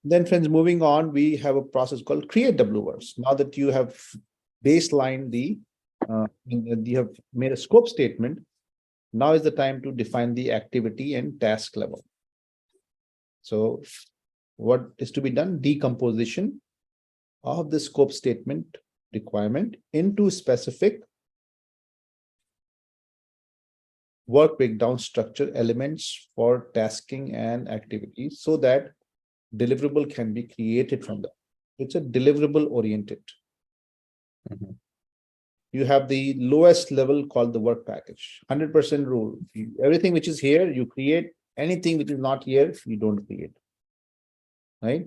Then friends, moving on, we have a process called create WBS. Now that you have baselined you have made a scope statement, now is the time to define the activity and task level. So what is to be done? Decomposition of the scope statement requirement into specific work breakdown structure elements for tasking and activities so that deliverable can be created from that. It's a deliverable oriented. You have the lowest level called the work package, 100% rule. Everything which is here, you create. Anything which is not here, you don't create. Right?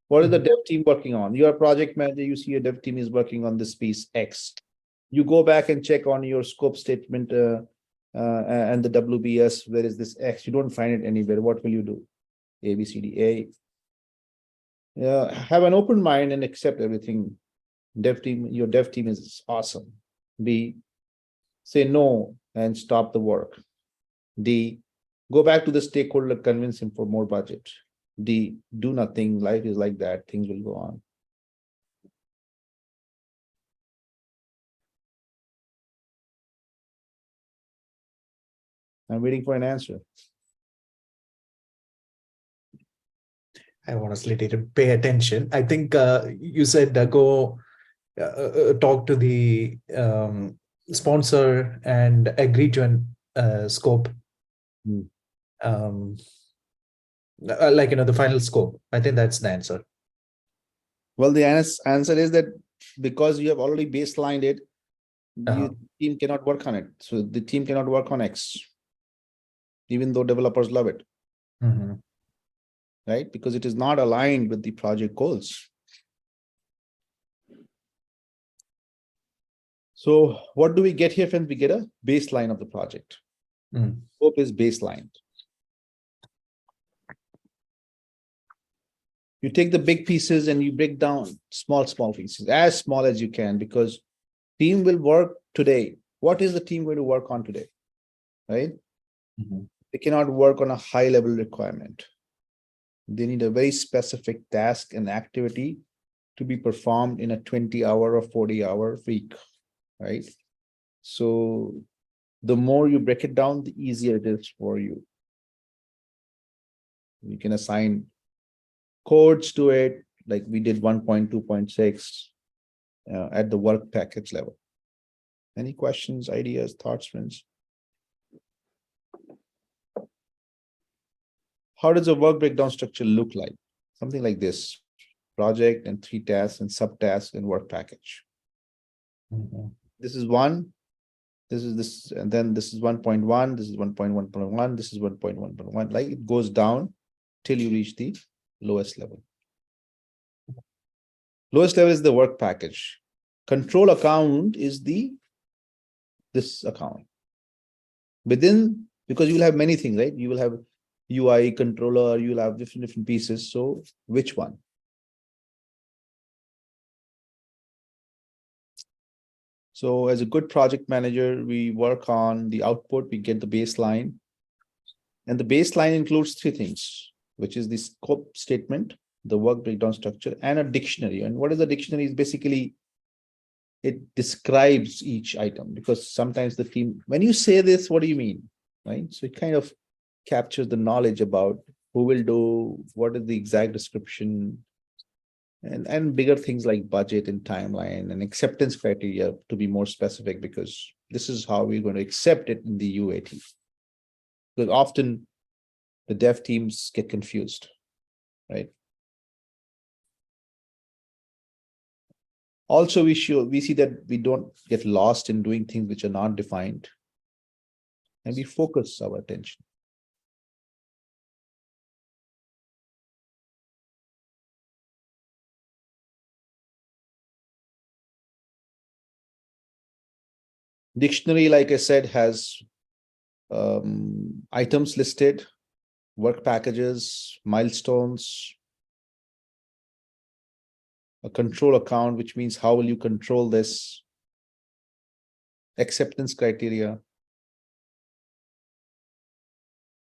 What is the dev team working on? You are a project manager, you see a dev team is working on this piece X. You go back and check on your scope statement and the WBS, where is this X? You don't find it anywhere. What will you do? A, B, C, D, A. Have an open mind and accept everything. Your dev team is awesome. B, say no and stop the work. D, go back to the stakeholder, convince him for more budget. D, do nothing. Life is like that. Things will go on. I'm waiting for an answer. I honestly didn't pay attention. I think you said go talk to the sponsor and agree to an scope. Like, the final scope. I think that's the answer. Well, the answer is that because you have already baselined it, the team cannot work on it. So the team cannot work on X, even though developers love it. Right? Because it is not aligned with the project goals. So what do we get here, friends? We get a baseline of the project. Scope is baseline. You take the big pieces and you break down small pieces, as small as you can, because team will work today. What is the team going to work on today? Right? They cannot work on a high level requirement. They need a very specific task and activity to be performed in a 20-hour or 40-hour week, right? So the more you break it down, the easier it is for you. You can assign codes to it, like we did 1.2.6 at the work package level. Any questions, ideas, thoughts, friends? How does a work breakdown structure look like? Something like this: project and 3 tasks and subtasks and work package. This is 1, this is this, and then this is 1.1, this is 1.1.1, this is 1.1.1. Like it goes down till you reach the lowest level. Lowest level is the work package. Control account is this account. Within, because you will have many things, right? You will have UI controller, you will have different pieces. So which one? So as a good project manager, we work on the output, we get the baseline. And the baseline includes 3 things, which is the scope statement, the work breakdown structure, and a dictionary. And what is the dictionary? Is basically, it describes each item, because sometimes the team, when you say this, what do you mean? Right? So it kind of captures the knowledge about who will do, what is the exact description, and bigger things like budget and timeline and acceptance criteria, to be more specific, because this is how we're going to accept it in the UAT. Because often the dev teams get confused, right? Also, we see that we don't get lost in doing things which are not defined, and we focus our attention. Dictionary, like I said, has items listed, work packages, milestones, a control account, which means how will you control this, acceptance criteria,